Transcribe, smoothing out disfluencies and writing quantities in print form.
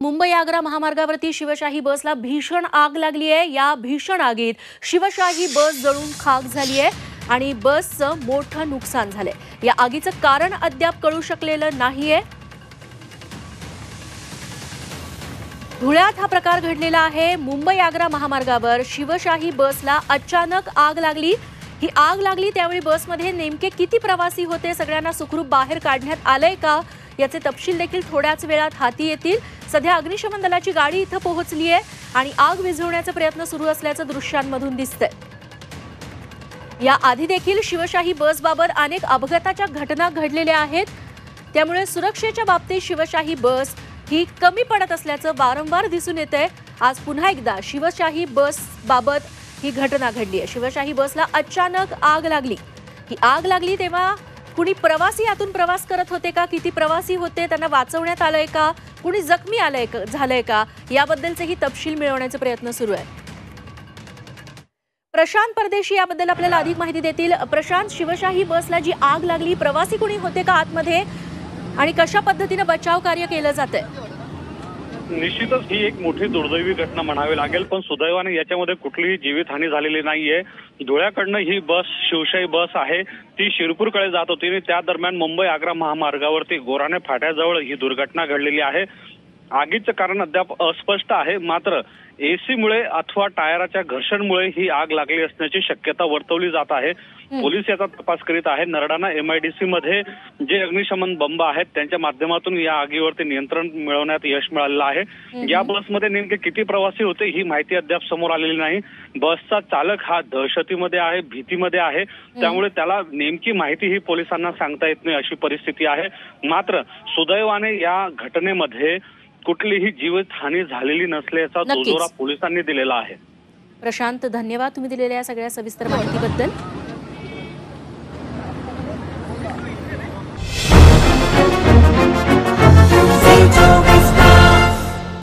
मुंबई आग्रा महामार्गावरती शिवशाही बसला भीषण आग लागली आहे। या भीषण आगीत शिवशाही बस जळून खाक झाली आहे आणि बसचं मोठं नुकसान झालंय। या आगीचं कारण अद्याप कळू शकलेलं नाहीये। धुळ्यात हा प्रकार घडलेला आहे। मुंबई आग्रा महामार्गावर शिवशाही बसला अचानक आग लागली। ही आग लागली त्यावेळी बसमध्ये नेमके किती प्रवासी होते, सगळ्यांना सुखरूप बाहेर काढण्यात आलंय का, याचे तपशील देखील थोड्याच वेळात हाती येतील। सध्या अग्निशमन दलाची गाडी इथं पोहोचली आहे आणि आग विझवण्याचा प्रयत्न सुरू असल्याचं दृश्यांमधून दिसतंय। या आधी देखील शिवशाही बसबाबत अनेक अपघाताच्या घटना घडलेल्या आहेत, त्यामुळे सुरक्षेच्या बाबतीत शिवशाही बस ही कमी पडत असल्याचं वारंवार दिसून येतंय। आज पुन्हा एकदा शिवशाही बस बाबत ही घटना घडली आहे। शिवशाही बसला अचानक आग लागली। ही आग लागली तेव्हा कुणी प्रवासी यातून प्रवास करत होते का, किती प्रवासी होते, त्यांना वाचवण्यात आलंय का, कुणी जखमी झालंय का, याबद्दलचेही तपशील मिळवण्याचे प्रयत्न सुरू आहेत। प्रशांत परदेशी याबद्दल आपल्याला अधिक माहिती देतील। प्रशांत, शिवशाही बसला जी आग लागली, प्रवासी कुणी होते का आतमध्ये आणि कशा पद्धतीने बचाव कार्य केलं जातंय? निश्चितच ही एक मोठी दुर्दैवी घटना म्हणावी लागेल, पण सुदैवाने याच्यामध्ये कुठलीही जीवितहानी झालेली नाहीये। धुळ्याकडनं ही बस शिवशाही बस आहे, ती शिरपूरकडे जात होती आणि त्या दरम्यान मुंबई आग्रा महामार्गावरती गोराणे फाट्याजवळ ही दुर्घटना घडलेली आहे। आगीचं कारण अद्याप अस्पष्ट आहे, मात्र एसी मुळे अथवा टायराच्या घर्षणमुळे ही आग लागली असण्याची शक्यता वर्तवली जात आहे। पोलीस याचा तपास करीत आहे। नरडाणा MIDC मध्ये जे अग्निशमन बंब आहेत त्यांच्या माध्यमातून या आगीवरती नियंत्रण मिळवण्यात यश मिळालेलं आहे। या बसमध्ये नेमके किती प्रवासी होते ही माहिती अद्याप समोर आलेली नाही। बसचा चालक हा दहशतीमध्ये आहे, भीतीमध्ये आहे, त्यामुळे त्याला नेमकी माहिती ही पोलिसांना सांगता येत नाही अशी परिस्थिती आहे। मात्र सुदैवाने या घटनेमध्ये कुठलीही जीवितहानी झालेली नसल्याचा दुजोरा पोलिसांनी दिलेला आहे। प्रशांत, धन्यवाद तुम्ही दिलेल्या या सगळ्या सविस्तर माहितीबद्दल।